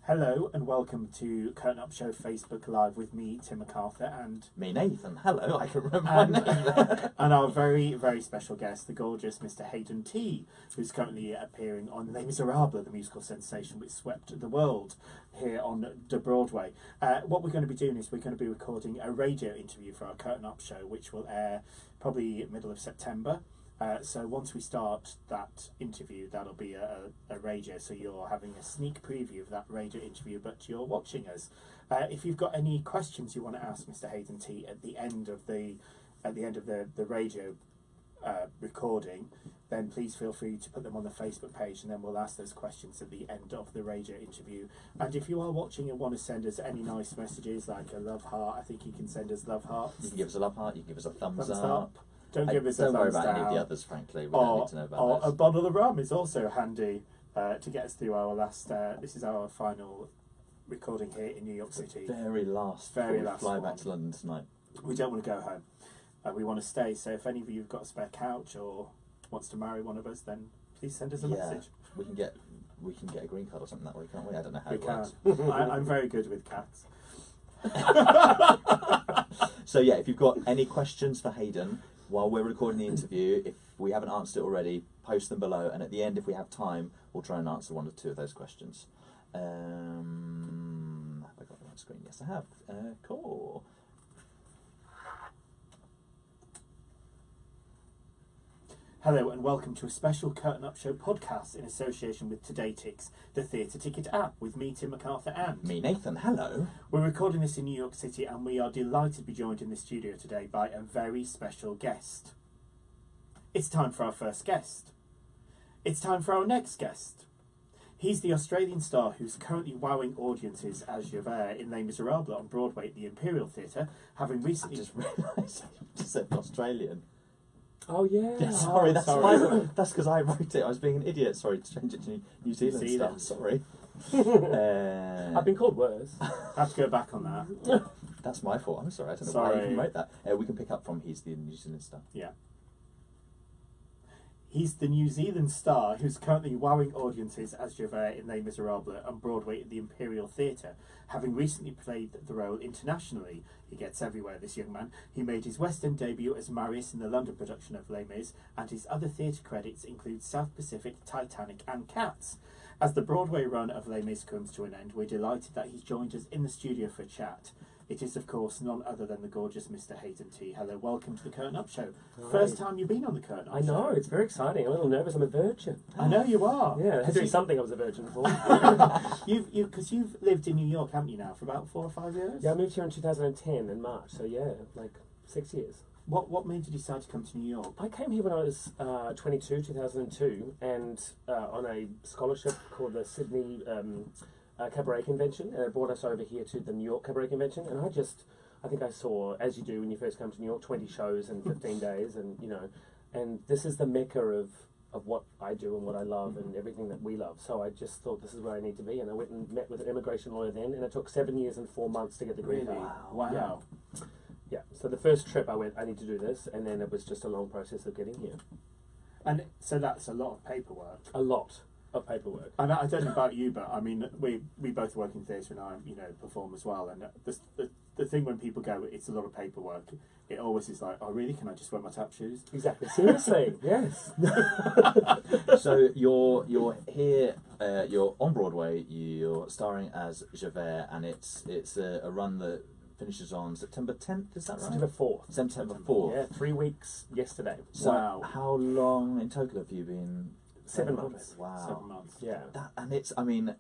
Hello and welcome to Curtain Up Show Facebook Live with me, Tim MacArthur, and me, Nathan. Hello, I can remember my name there. And our very, very special guest, the gorgeous Mr. Hayden Tee, who's currently appearing on Les Misérables, the musical sensation which swept the world here on the Broadway. What we're going to be doing is we're going to be recording a radio interview for our Curtain Up Show, which will air probably middle of September. So once we start that interview, that'll be a radio, so you're having a sneak preview of that radio interview, but you're watching us. If you've got any questions you want to ask Mr. Hayden Tee at the end of the radio recording, then please feel free to put them on the Facebook page, and then we'll ask those questions at the end of the radio interview. And if you are watching and want to send us any nice messages, like a love heart, I think you can send us love hearts. You can give us a love heart, you can give us a thumbs up. Don't give us a thumbs down. Don't worry about any of the others, frankly. We don't need to know about those. A bottle of rum is also handy to get us through our last... this is our final recording here in New York City. Very last fly back to London tonight. We don't want to go home. We want to stay. So if any of you have got a spare couch or wants to marry one of us, then please send us a message. We can get a green card or something that way, can't we? I don't know how it works. I'm very good with cats. So yeah, if you've got any questions for Hayden while we're recording the interview, if we haven't answered it already, post them below, and at the end, if we have time, we'll try and answer one or two of those questions. Have I got them on screen? Yes, I have. Cool. Hello and welcome to a special Curtain Up Show podcast in association with Today Ticks, the theatre ticket app, with me, Tim MacArthur, and... me, Nathan. Hello. We're recording this in New York City, and we are delighted to be joined in the studio today by a very special guest. It's time for our first guest. It's time for our next guest. He's the Australian star who's currently wowing audiences as Javert in Les Misérables on Broadway at the Imperial Theatre, having recently... I just realised you just said Australian. Oh yeah. Sorry, that's because I wrote it. I was being an idiot. Sorry, to change it to New Zealand stuff. Sorry. I've been called worse. Have to go back on that. That's my fault. I'm sorry. I don't know why I even wrote that. We can pick up from he's the New Zealand star. Yeah. He's the New Zealand star who's currently wowing audiences as Javert in Les Misérables on Broadway at the Imperial Theatre. Having recently played the role internationally, he gets everywhere, this young man. He made his West End debut as Marius in the London production of Les Mis, and his other theatre credits include South Pacific, Titanic and Cats. As the Broadway run of Les Mis comes to an end, we're delighted that he's joined us in the studio for a chat. It is, of course, none other than the gorgeous Mr. Hayden Tee. Hello, welcome to the Curtain Up Show. Hi. First time you've been on the Curtain Up Show. I know, it's very exciting. I'm a little nervous. I'm a virgin. I know you are. Yeah, has been something I was a virgin before. Because you've lived in New York, haven't you now, for about 4 or 5 years? Yeah, I moved here in 2010 in March, so yeah, like 6 years. What made you decide to come to New York? I came here when I was 22, 2002, and on a scholarship called the Sydney Cabaret Convention, and it brought us over here to the New York Cabaret Convention, and I think I saw, as you do when you first come to New York, 20 shows in 15 days, and and this is the mecca of what I do and what I love and everything that we love. So I just thought this is where I need to be, and I went and met with an immigration lawyer then, and it took 7 years and 4 months to get the green card. Wow. Yeah. So the first trip I went, I need to do this, and then it was just a long process of getting here. And so that's a lot of paperwork. A lot of paperwork. And I don't know about you, but I mean, we both work in theatre, and I perform as well. And the thing when people go, it's a lot of paperwork, it always is like, oh really? Can I just wear my tap shoes? Exactly. Seriously. Yes. So you're here. You're on Broadway. You're starring as Javert, and it's a run that finishes on September 10th. Is that right? September 4th. September 4th. Yeah, 3 weeks yesterday. So wow. How long in total have you been? 7 months. Wow. 7 months. Yeah. And it's, I mean,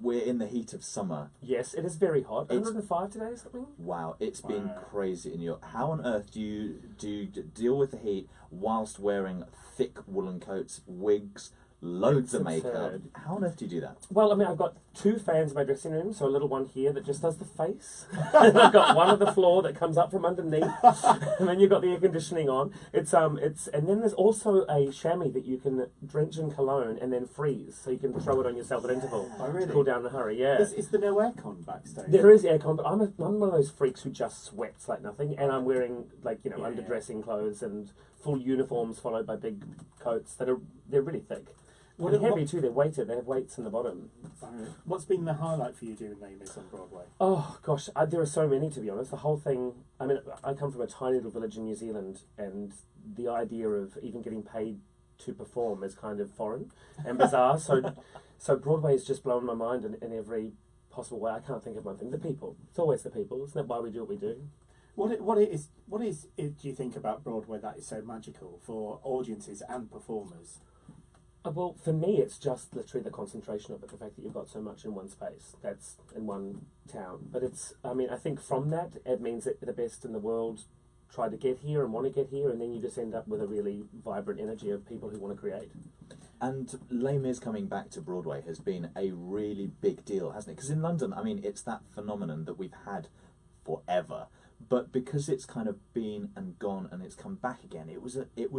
we're in the heat of summer. Yes, it is very hot. 105 today or something? Wow, it's been crazy in New York. How on earth do you deal with the heat whilst wearing thick woolen coats, wigs, loads of makeup? Absurd. How on earth do you do that? Well, I mean, I've got 2 fans in my dressing room, so a little one here that just does the face. And I've got one on the floor that comes up from underneath, and then you've got the air conditioning on. And then there's also a chamois that you can drench in cologne and then freeze, so you can throw it on yourself at interval. Oh, really? To cool down in a hurry. Yeah. Is there no aircon backstage? There is aircon, but I'm one of those freaks who just sweats like nothing, and I'm wearing underdressing clothes and full uniforms followed by big coats they're really thick. What heavy too, they're weighted, they have weights in the bottom. What's been the highlight for you doing Les Mis on Broadway? Oh gosh, there are so many, to be honest. The whole thing, I mean, I come from a tiny little village in New Zealand, and the idea of even getting paid to perform is kind of foreign and bizarre. So Broadway has just blown my mind in every possible way. I can't think of one thing. The people. It's always the people. Isn't that why we do what we do? What is it, do you think, about Broadway that is so magical for audiences and performers? Well, for me, it's just literally the concentration of it, the fact that you've got so much in one space, that's in one town. But I think from that, it means that the best in the world try to get here and want to get here, and then you just end up with a really vibrant energy of people who want to create. And Les Mis coming back to Broadway has been a really big deal, hasn't it? Because in London, I mean, it's that phenomenon that we've had forever. But because it's kind of been and gone and it's come back again, it was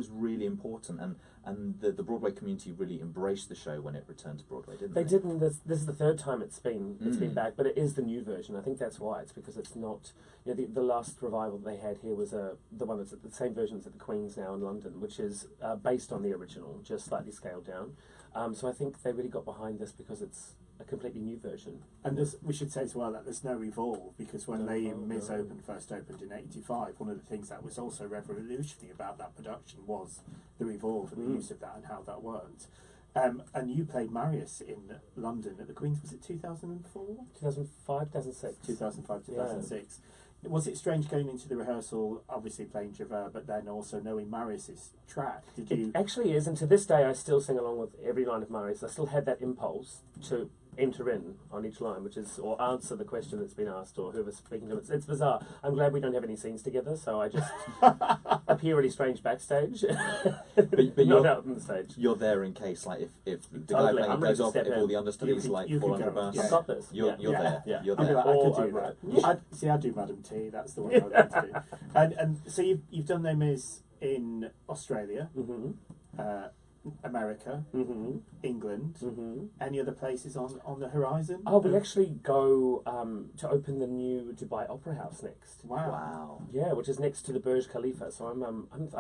really important, and the Broadway community really embraced the show when it returned to Broadway, didn't they? They did, and this is the third time it's been back, but it is the new version. I think that's why. It's because it's not, the last revival they had here was the one that's the same version as at the Queen's now in London, which is based on the original, just slightly scaled down. So I think they really got behind this because it's a completely new version. And we should say as well that there's no evolve, because when Les Mis first opened in '85, one of the things that was also revolutionary about that production was the revolve and the use of that and how that worked. And you played Marius in London at the Queen's, was it 2004? 2005, 2006. 2005, 2006. Yeah. Was it strange going into the rehearsal, obviously playing Javert, but then also knowing Marius's track? It actually is, and to this day I still sing along with every line of Marius. I still had that impulse to enter in on each line, or answer the question that's been asked, or whoever's speaking to it. It's bizarre. I'm glad we don't have any scenes together, so I just appear really strange backstage, but not out on the stage. You're there in case, like, if the Totally. guy playing goes off, if all the understudies you fall could under go. bus, Yeah. I've got this. you're there. Yeah. You're I'd be there. like, I could do All that. right. I do Madam T, that's the one I would like to do. And so you've done Les Mis in Australia, America, England, any other places on the horizon? Oh, we actually go to open the new Dubai Opera House next. Wow. Yeah, which is next to the Burj Khalifa. So I've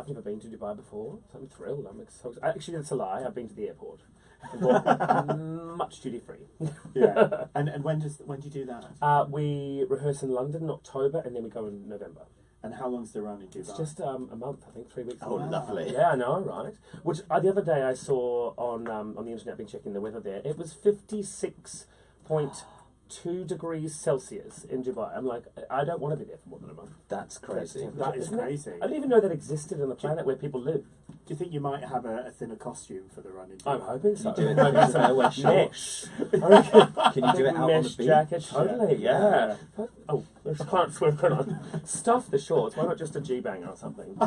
never been to Dubai before, so I'm thrilled. Actually, that's a lie. I've been to the airport. Much duty free. Yeah. And when do you do that? We rehearse in London in October, and then we go in November. And how long's the run in Dubai? It's just a month, I think, 3 weeks. Oh, lovely. Yeah, I know, right? Which the other day I saw on the internet, I've been checking the weather there, it was 56.2 degrees Celsius in Dubai. I'm like, I don't want to be there for more than a month. That's crazy. That is crazy. I didn't even know that existed on the planet where people live. Do you think you might have a thinner costume for the run in Dubai? I'm hoping so. Can you do it? Maybe some wear shorts. Can you do it out on the mesh beach? jacket? Totally, yeah. Yeah. Oh, there's plants we've got on. Stuff the shorts. Why not just a G-bang or something?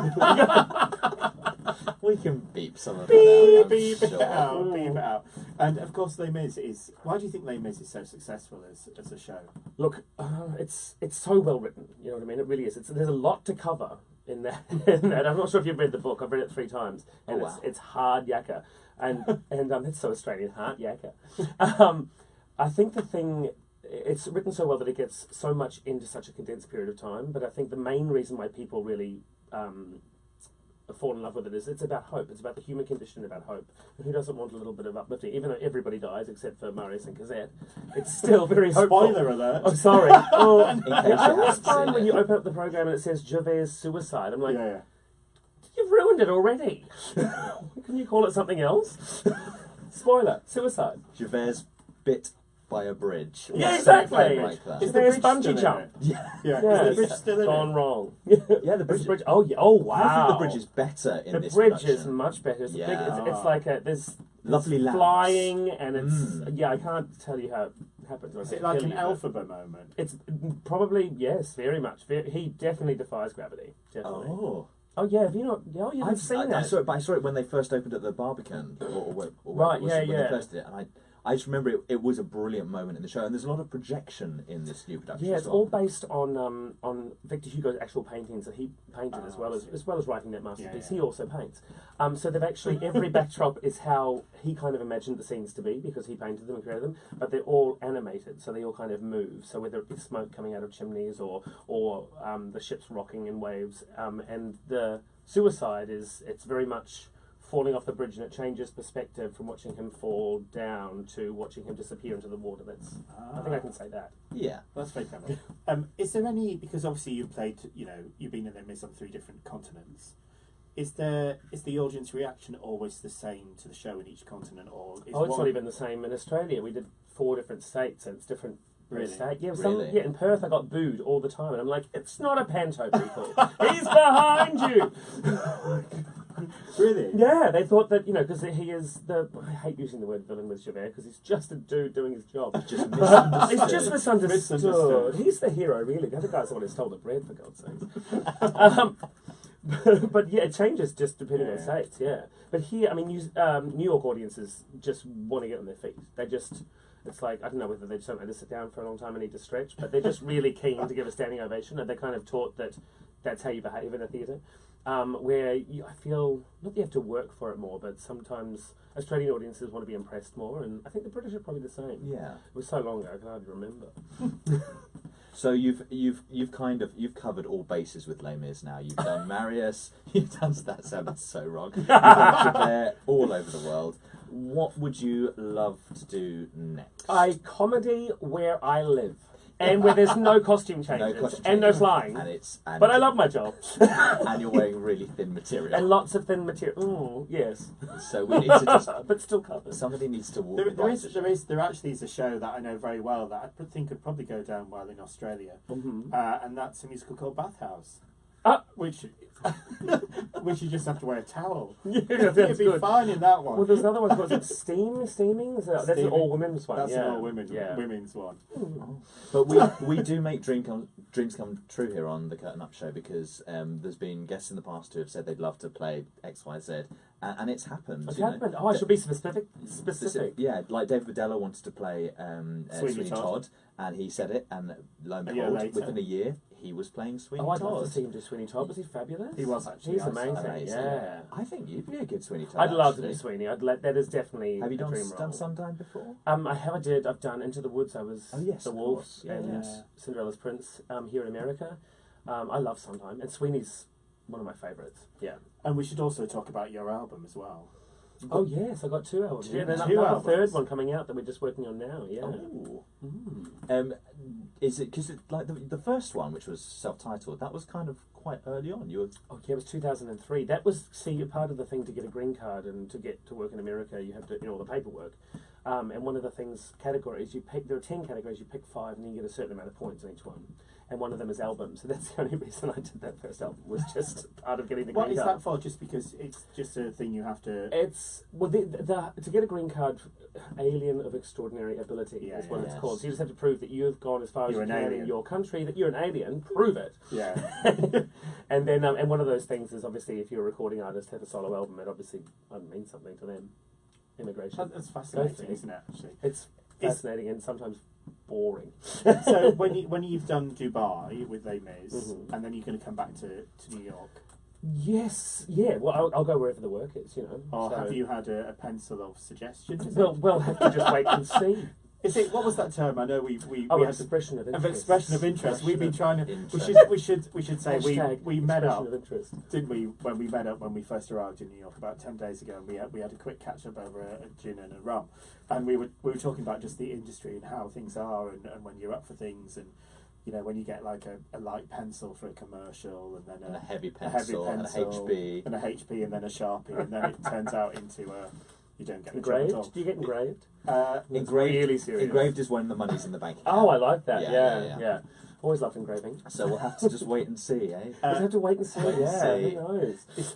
We can beep some of that out. Beep it sure. out, beep it out. And of course, Les Mis is. Why do you think Les Mis is so successful as a show? Look, it's so well written. You know what I mean? It really is. There's a lot to cover in that. I'm not sure if you've read the book. I've read it 3 times, and it's hard yakka, and it's so Australian, hard yakka. I think the thing. It's written so well that it gets so much into such a condensed period of time. But I think the main reason why people really fall in love with it is it's about hope. It's about the human condition, about hope. And who doesn't want a little bit of uplifting? Even though everybody dies except for Marius and Cosette, it's still very hopeful. Spoiler alert. I'm sorry. Oh, In case you I always haven't find seen when it. you open up the program and it says Javert's suicide, I'm like, Yeah. you've ruined it already. Can you call it something else? Spoiler, suicide. Javert's bit by a bridge. Yeah, Or exactly. something like that. Is Javert's the bridge still bungee in jump. it? Yeah. Yeah. Yeah, Is the bridge still in gone it? wrong. Yeah, the bridge. Oh, yeah. Oh, I wow. think the bridge is better in The this bridge production. is much better. It's, Yeah. big, it's like there's Lovely lamps. flying, and it's I can't tell you how it happens. Is it like an Elphaba moment? It's probably yes, very much. He definitely defies gravity. Definitely. Oh. Oh yeah, have you not? Oh, you haven't seen I that. saw it, but I saw it when they first opened at the Barbican. Or Right, when yeah. they first did it, and I just remember it was a brilliant moment in the show, and there's a lot of projection in this new production. Yeah, as it's well. all based on Victor Hugo's actual paintings that he painted as well as writing that masterpiece. Yeah. He also paints. So they've actually every backdrop is how he kind of imagined the scenes to be because he painted them and created them. But they're all animated, so they all kind of move. So whether it be smoke coming out of chimneys or the ships rocking in waves, and the suicide it's very much falling off the bridge, and it changes perspective from watching him fall down to watching him disappear into the water. That's I think I can say that. Yeah. That's very clever. Is there any, because obviously you've played, you've been in Les Mis on 3 different continents. Is the audience reaction always the same to the show in each continent, or is it's not even the same in Australia. We did 4 different states, and it's different. Really? State. Yeah, Really? In Perth I got booed all the time, and I'm like, it's not a panto, people. He's behind you. Really? Yeah, they thought that, because he is I hate using the word villain with Javert, because he's just a dude doing his job. Just misunderstood. He's just misunderstood. Misunderstood. He's the hero, really. The other guy's the one who stole the bread, for God's sakes. But yeah, it changes just depending on the states, yeah. But here, I mean, New York audiences just want to get on their feet. It's like, I don't know whether they just don't know to sit down for a long time and need to stretch, but they're just really keen to give a standing ovation, and they're kind of taught that that's how you behave in a theatre. Where I feel, not that you have to work for it more, but sometimes Australian audiences want to be impressed more, and I think the British are probably the same. Yeah. It was so long ago, I can hardly remember. So you've covered all bases with Les Mis now. You've done Marius. You've done that sounded so wrong. You've done Javert all over the world. What would you love to do next? Comedy where I live. And where there's no costume changes, and no flying. But I love my job. And you're wearing really thin material. And lots of thin material. Mm, yes. So we need to just... but still covered. Somebody needs to walk. There actually is a show that I know very well that I think could probably go down well in Australia. Mm-hmm. And that's a musical called Bathhouse. Which you just have to wear a towel. Yeah, that's You'd be fine in that one. Well, there's another one called Steaming? That's an all-women's one. That's an all-women's one. Mm. But we do make dreams come true here on the Curtain Up Show, because there's been guests in the past who have said they'd love to play X, Y, Z, and it's happened. It's happened. Oh, I should be specific. Yeah, like David Badella wanted to play Sweeney Todd, and he said it, and lo and behold, within a year, he was playing Sweeney Todd. I'd love to see him do Sweeney Todd. Was he fabulous? He was actually. He's amazing. Yeah. I think you'd be a good Sweeney Todd. I'd love to do Sweeney. That is definitely. Have you a dream role. done Sundown before? I've done Into the Woods. I was the Wolf and yes. Cinderella's Prince here in America. I love Sondheim, and Sweeney's one of my favourites. Yeah. And we should also talk about your album as well. Oh yes, I got 2 albums. Yeah, and a third one coming out that we're just working on now. Yeah. Oh. Is it because like the first one, which was self-titled, that was kind of quite early on? You were... Oh yeah, it was 2003. That was part of the thing to get a green card and to get to work in America. You have to all the paperwork. And one of the categories you pick. There are 10 categories. You pick 5, and then you get a certain amount of points in each one. And one of them is albums. So that's the only reason I did that first album, was just part of getting the green card. What is that for? Just because it's just a thing you have to... It's... Well, to get a green card, Alien of Extraordinary Ability is what it's called. So you just have to prove that you've gone as far as you can in your country, that you're an alien. Prove it. Yeah. And then and one of those things is, obviously, if you're a recording artist, have a solo album, it obviously means something to them. Immigration. That's fascinating, isn't it, actually? It's fascinating and sometimes boring. So when you've done Dubai with Les Mis, and then you're going to come back to New York. Yes, yeah. Well, I'll go wherever the work is, Or have you had a pencil of suggestions? We'll have to just wait and see. Is it, what was that term? I know we had expression of interest. Expression of interest. We've been trying to. We should say we met up, didn't we? When we met up when we first arrived in New York about 10 days ago, and we had a quick catch up over a gin and a rum, and we were talking about just the industry and how things are, and when you're up for things, and when you get like a light pencil for a commercial, and then a heavy pencil, and a HB, and and then a Sharpie, and then it turns out into a. You don't get engraved. Do you get engraved? Engraved. Really serious. Engraved is when the money's in the bank account. Oh, I like that. Yeah. Always loved engraving. So we'll have to just wait and see, eh? We'll have to wait and see. Who knows? Is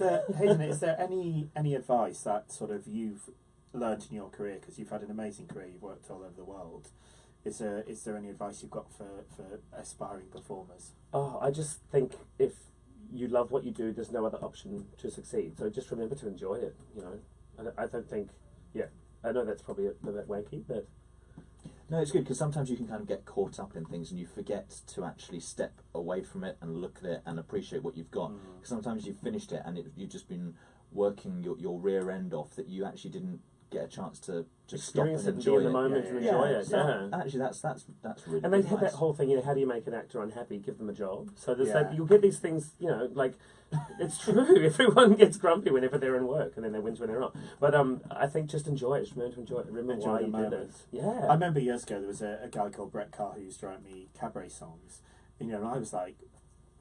there any advice that sort of you've learned in your career, because you've had an amazing career, you've worked all over the world? Is there any advice you've got for aspiring performers? Oh, I just think if you love what you do, there's no other option to succeed. So just remember to enjoy it. I don't think, I know that's probably a bit wanky, but... No, it's good, because sometimes you can kind of get caught up in things and you forget to actually step away from it and look at it and appreciate what you've got. Because sometimes you've finished it and you've just been working your rear end off, that you actually didn't get a chance to just Experience stop it and and be enjoy in the it. moment Yeah, and yeah, enjoy Yeah, it. so Yeah. actually that's really And they good had that advice. whole thing, how do you make an actor unhappy? Give them a job. So there's Yeah. that, you'll get these things, like, it's true. Everyone gets grumpy whenever they're in work, and then they whinge when they're not. But I think just enjoy it. Just remember to enjoy it. Remember Enjoy why the you did it. moment. Yeah. I remember years ago there was a guy called Brett Carr who used to write me cabaret songs. And I was like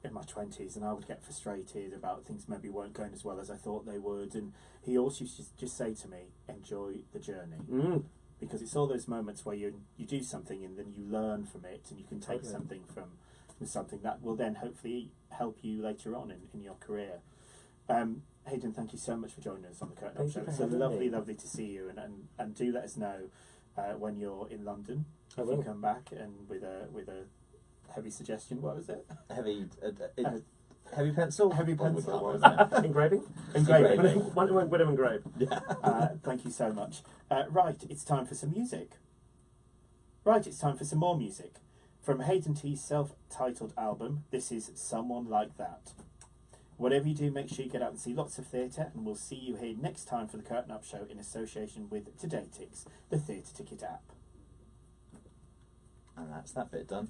in my 20s, and I would get frustrated about things maybe weren't going as well as I thought they would. And he also used to just say to me, enjoy the journey. Mm. Because it's all those moments where you do something and then you learn from it, and you can take Totally. something from something that will then hopefully help you later on in your career. Hayden, thank you so much for joining us on the Curtain Up Thank Show. you for It's having lovely, me. lovely to see you, and do let us know when you're in London. I If will. you come back and with a heavy suggestion, what was it? Heavy pencil. Heavy What pencil. was it? Engraving? Engraving. When I'm engraved. Yeah. Thank you so much. Right, it's time for some music. Right, it's time for some more music. From Hayden Tee's self-titled album, this is Someone Like That. Whatever you do, make sure you get out and see lots of theatre, and we'll see you here next time for the Curtain Up Show in association with Todaytix, the theatre ticket app. And that's that bit done.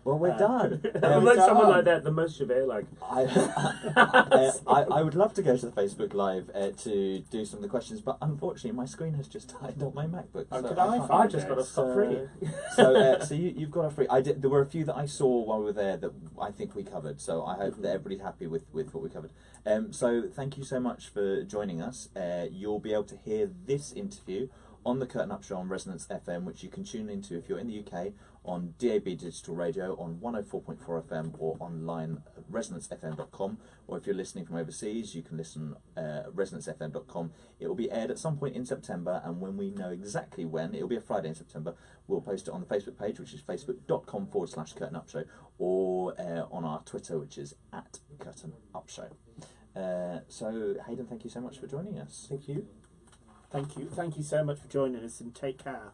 Well, we're done. I'm like someone like that, the most Javert, like. I would love to go to the Facebook Live to do some of the questions, but unfortunately my screen has just died on my MacBook. Oh, so could I can't- find I just it? got a stop free. So you've got a free. There were a few that I saw while we were there that I think we covered. So I hope that everybody's happy with what we covered. So thank you so much for joining us. You'll be able to hear this interview on the Curtain Up Show on Resonance FM, which you can tune into if you're in the UK on DAB Digital Radio on 104.4 FM or online at resonancefm.com, or if you're listening from overseas you can listen at resonancefm.com. It will be aired at some point in September, and when we know exactly when, it'll be a Friday in September, we'll post it on the Facebook page, which is facebook.com/Curtain Up Show, or on our Twitter, which is at Curtain Up Show. So Hayden, thank you so much for joining us. Thank you. Thank you so much for joining us, and take care.